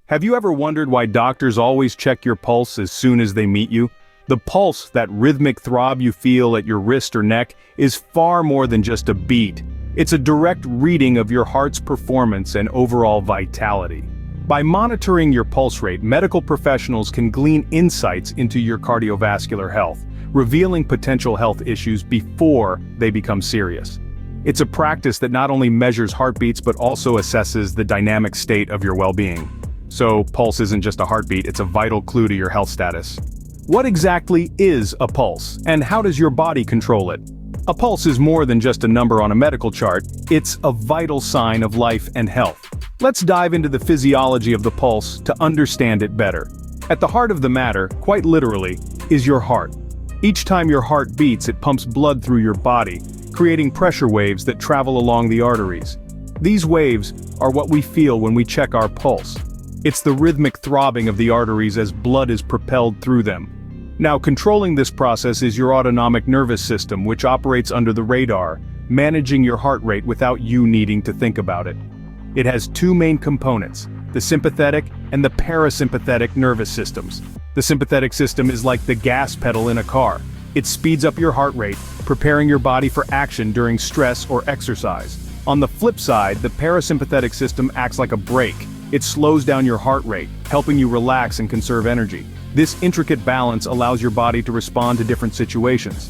Have you ever wondered why doctors always check your pulse as soon as they meet you? The pulse, that rhythmic throb you feel at your wrist or neck, is far more than just a beat. It's a direct reading of your heart's performance and overall vitality. By monitoring your pulse rate, medical professionals can glean insights into your cardiovascular health, revealing potential health issues before they become serious. It's a practice that not only measures heartbeats but also assesses the dynamic state of your well-being. So, pulse isn't just a heartbeat, it's a vital clue to your health status. What exactly is a pulse, and how does your body control it? A pulse is more than just a number on a medical chart, it's a vital sign of life and health. Let's dive into the physiology of the pulse to understand it better. At the heart of the matter, quite literally, is your heart. Each time your heart beats, it pumps blood through your body, creating pressure waves that travel along the arteries. These waves are what we feel when we check our pulse. It's the rhythmic throbbing of the arteries as blood is propelled through them. Now, controlling this process is your autonomic nervous system, which operates under the radar, managing your heart rate without you needing to think about it. It has two main components, the sympathetic and the parasympathetic nervous systems. The sympathetic system is like the gas pedal in a car. It speeds up your heart rate, preparing your body for action during stress or exercise. On the flip side, the parasympathetic system acts like a brake. It slows down your heart rate, helping you relax and conserve energy. This intricate balance allows your body to respond to different situations.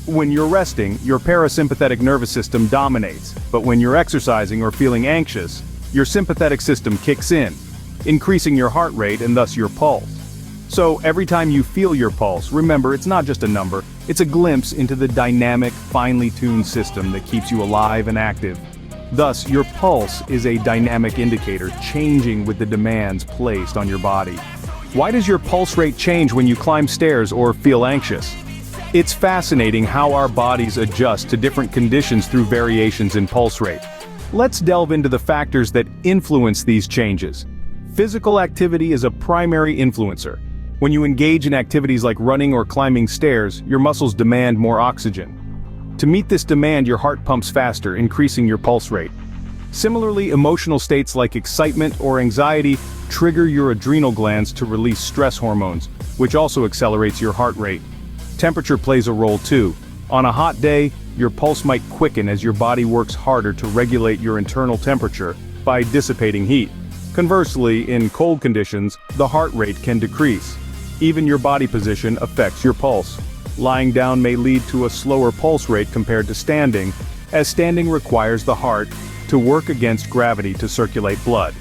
When you're resting, your parasympathetic nervous system dominates, but when you're exercising or feeling anxious, your sympathetic system kicks in, increasing your heart rate and thus your pulse. So every time you feel your pulse, remember it's not just a number, it's a glimpse into the dynamic, finely tuned system that keeps you alive and active. Thus, your pulse is a dynamic indicator, changing with the demands placed on your body. Why does your pulse rate change when you climb stairs or feel anxious? It's fascinating how our bodies adjust to different conditions through variations in pulse rate. Let's delve into the factors that influence these changes. Physical activity is a primary influencer. When you engage in activities like running or climbing stairs, your muscles demand more oxygen. To meet this demand, your heart pumps faster, increasing your pulse rate. Similarly, emotional states like excitement or anxiety trigger your adrenal glands to release stress hormones, which also accelerates your heart rate. Temperature plays a role too. On a hot day, your pulse might quicken as your body works harder to regulate your internal temperature by dissipating heat. Conversely, in cold conditions, the heart rate can decrease. Even your body position affects your pulse. Lying down may lead to a slower pulse rate compared to standing, as standing requires the heart to work against gravity to circulate blood.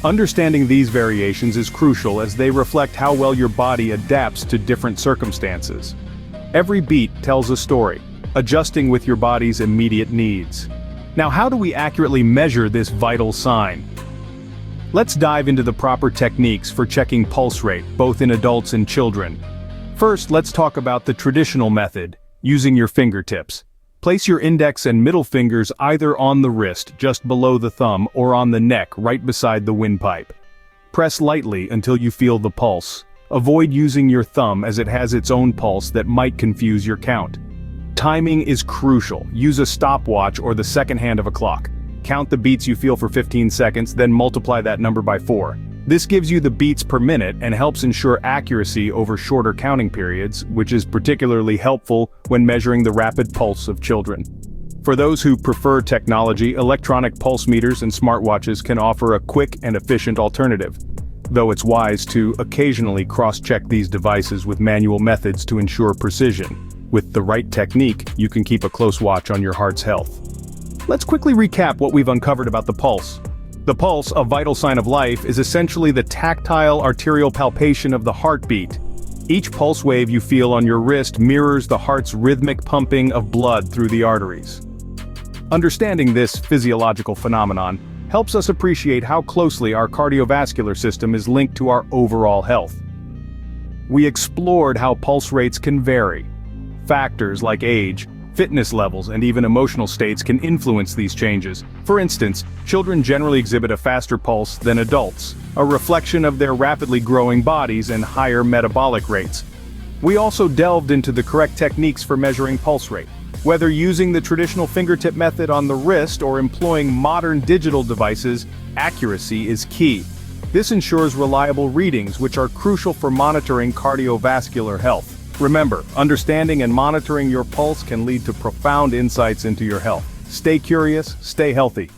Understanding these variations is crucial as they reflect how well your body adapts to different circumstances. Every beat tells a story, adjusting with your body's immediate needs. Now, how do we accurately measure this vital sign? Let's dive into the proper techniques for checking pulse rate, both in adults and children. First, let's talk about the traditional method, using your fingertips. Place your index and middle fingers either on the wrist, just below the thumb, or on the neck, right beside the windpipe. Press lightly until you feel the pulse. Avoid using your thumb as it has its own pulse that might confuse your count. Timing is crucial. Use a stopwatch or the second hand of a clock. Count the beats you feel for 15 seconds, then multiply that number by 4. This gives you the beats per minute and helps ensure accuracy over shorter counting periods, which is particularly helpful when measuring the rapid pulse of children. For those who prefer technology, electronic pulse meters and smartwatches can offer a quick and efficient alternative, though it's wise to occasionally cross-check these devices with manual methods to ensure precision. With the right technique, you can keep a close watch on your heart's health. Let's quickly recap what we've uncovered about the pulse. The pulse, a vital sign of life, is essentially the tactile arterial palpation of the heartbeat. Each pulse wave you feel on your wrist mirrors the heart's rhythmic pumping of blood through the arteries. Understanding this physiological phenomenon helps us appreciate how closely our cardiovascular system is linked to our overall health. We explored how pulse rates can vary. Factors like age, fitness levels, and even emotional states can influence these changes. For instance, children generally exhibit a faster pulse than adults, a reflection of their rapidly growing bodies and higher metabolic rates. We also delved into the correct techniques for measuring pulse rate. Whether using the traditional fingertip method on the wrist or employing modern digital devices, accuracy is key. This ensures reliable readings, which are crucial for monitoring cardiovascular health. Remember, understanding and monitoring your pulse can lead to profound insights into your health. Stay curious, stay healthy.